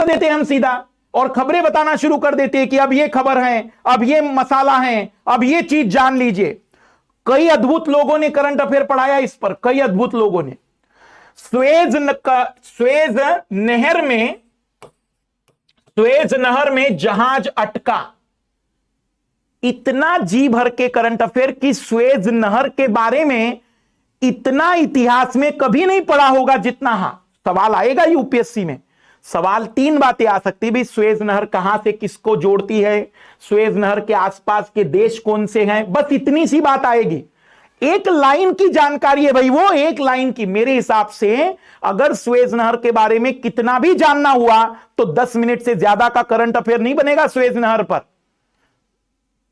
देते हैं हम सीधा, और खबरें बताना शुरू कर देते हैं कि अब ये खबर है, अब ये मसाला है, अब ये चीज जान लीजिए। कई अद्भुत लोगों ने करंट अफेयर पढ़ाया इस पर, कई अद्भुत लोगों ने। स्वेज नहर में जहाज अटका, इतना जी भर के करंट अफेयर कि स्वेज नहर के बारे में इतना इतिहास में कभी नहीं पढ़ा होगा जितना। हां, सवाल आएगा यूपीएससी में, सवाल 3 बातें आ सकती है। स्वेज नहर कहां से किसको जोड़ती है, स्वेज नहर के आसपास के देश कौन से हैं, बस इतनी सी बात आएगी। एक लाइन की जानकारी है भाई, वो एक लाइन की। मेरे हिसाब से अगर स्वेज नहर के बारे में कितना भी जानना हुआ तो 10 मिनट से ज्यादा का करंट अफेयर नहीं बनेगा स्वेज नहर पर।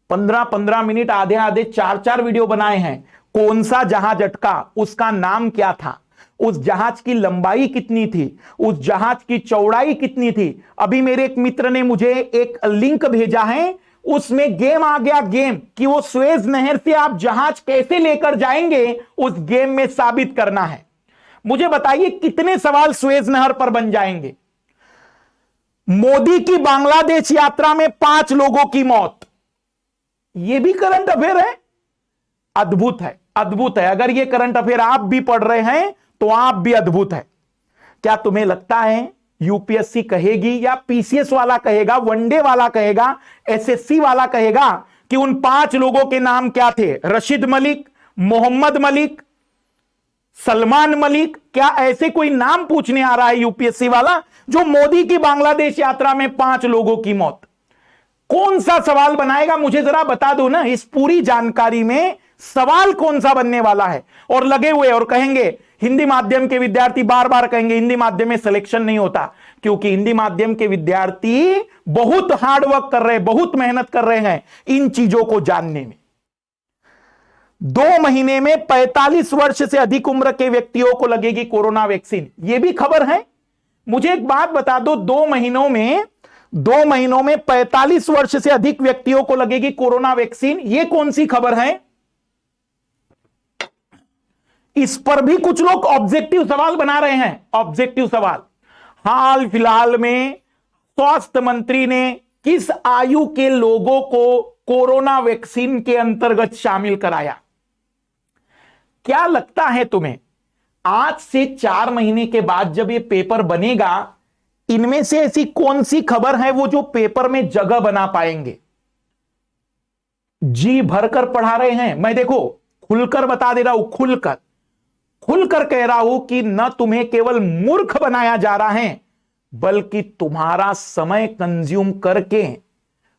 15-15 मिनट, आधे आधे 4-4 वीडियो बनाए हैं। कौन सा जहाज अटका, उसका नाम क्या था, उस जहाज की लंबाई कितनी थी, उस जहाज की चौड़ाई कितनी थी। अभी मेरे एक मित्र ने मुझे एक लिंक भेजा है, उसमें गेम आ गया, गेम कि वो स्वेज नहर से आप जहाज कैसे लेकर जाएंगे, उस गेम में साबित करना है। मुझे बताइए कितने सवाल स्वेज नहर पर बन जाएंगे। मोदी की बांग्लादेश यात्रा में 5 लोगों की मौत, यह भी करंट अफेयर है। अद्भुत है, अद्भुत है। अगर यह करंट अफेयर आप भी पढ़ रहे हैं तो आप भी अद्भुत है। क्या तुम्हें लगता है यूपीएससी कहेगी या पीसीएस वाला कहेगा, वनडे वाला कहेगा, एसएससी वाला कहेगा कि उन 5 लोगों के नाम क्या थे? रशीद मलिक, मोहम्मद मलिक, सलमान मलिक, क्या ऐसे कोई नाम पूछने आ रहा है यूपीएससी वाला? जो मोदी की बांग्लादेश यात्रा में 5 लोगों की मौत, कौन सा सवाल बनाएगा? मुझे जरा बता दो ना, इस पूरी जानकारी में सवाल कौन सा बनने वाला है? और लगे हुए और कहेंगे हिंदी माध्यम के विद्यार्थी, बार बार कहेंगे हिंदी माध्यम में सिलेक्शन नहीं होता, क्योंकि हिंदी माध्यम के विद्यार्थी बहुत हार्ड वर्क कर रहे हैं, बहुत मेहनत कर रहे हैं इन चीजों को जानने में। 2 महीने में 45 वर्ष से अधिक उम्र के व्यक्तियों को लगेगी कोरोना वैक्सीन, यह भी खबर है। मुझे एक बात बता दो, 2 महीनों में 45 वर्ष से अधिक व्यक्तियों को लगेगी कोरोना वैक्सीन, यह कौन सी खबर है? इस पर भी कुछ लोग ऑब्जेक्टिव सवाल बना रहे हैं, ऑब्जेक्टिव सवाल। हाल फिलहाल में स्वास्थ्य मंत्री ने किस आयु के लोगों को कोरोना वैक्सीन के अंतर्गत शामिल कराया? क्या लगता है तुम्हें, आज से 4 महीने के बाद जब यह पेपर बनेगा, इनमें से ऐसी कौन सी खबर है वो जो पेपर में जगह बना पाएंगे? जी भरकर पढ़ा रहे हैं। मैं देखो खुलकर बता दे रहा हूं, खुलकर कह रहा हूं कि न तुम्हें केवल मूर्ख बनाया जा रहा है, बल्कि तुम्हारा समय कंज्यूम करके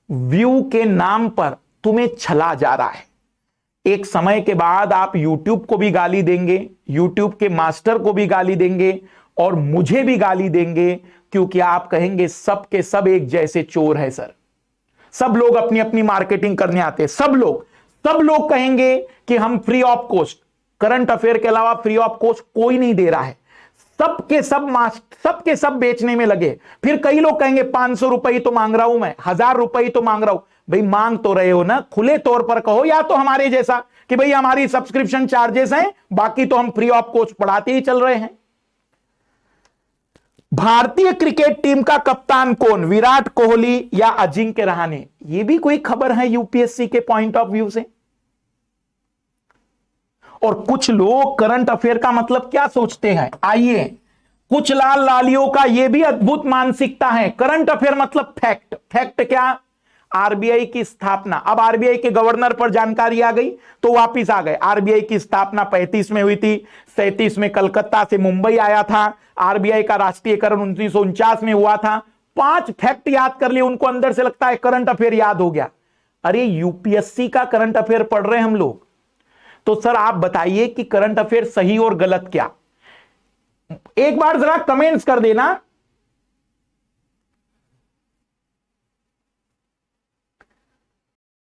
व्यू के नाम पर तुम्हें छला जा रहा है। एक समय के बाद आप YouTube को भी गाली देंगे, YouTube के मास्टर को भी गाली देंगे, और मुझे भी गाली देंगे, क्योंकि आप कहेंगे सब के सब एक जैसे चोर है सर। सब लोग अपनी अपनी मार्केटिंग करने आते हैं, सब लोग कहेंगे कि हम free of cost, current affair के अलावा फ्री ऑफ कॉस्ट कोई नहीं दे रहा है, सबके सब बेचने में लगे। फिर कई लोग कहेंगे 500 रुपए तो मांग रहा हूं मैं, 1000 रुपए तो मांग रहा हूं। भाई मांग तो रहे हो ना, खुले तौर पर कहो, या तो हमारे जैसा कि भाई हमारी सब्सक्रिप्शन चार्जेस हैं, बाकी तो हम फ्री ऑफ कॉस्ट पढ़ाते ही चल रहे हैं। भारतीय क्रिकेट टीम का कप्तान कौन, विराट कोहली या अजिंक्य रहाणे? यह भी कोई खबर है यूपीएससी के पॉइंट ऑफ व्यू से। और कुछ लोग करंट अफेयर का मतलब क्या सोचते हैं, आइए, कुछ लाल लालियों का यह भी अद्भुत मानसिकता है। करंट अफेयर मतलब फैक्ट। फैक्ट क्या? आरबीआई की स्थापना, अब आरबीआई के गवर्नर पर जानकारी आ गई तो वापिस आ गए। आरबीआई की स्थापना 35 में हुई थी, 37 में कलकत्ता से मुंबई आया था। आरबीआई का राष्ट्रीयकरण 1949 में हुआ था। 5 फैक्ट याद कर लिए, उनको अंदर से लगता है करंट अफेयर याद हो गया। अरे यूपीएससी का करंट अफेयर पढ़ रहे हैं हम लोग, तो सर आप बताइए कि करंट अफेयर सही और गलत क्या? एक बार जरा कमेंट्स कर देना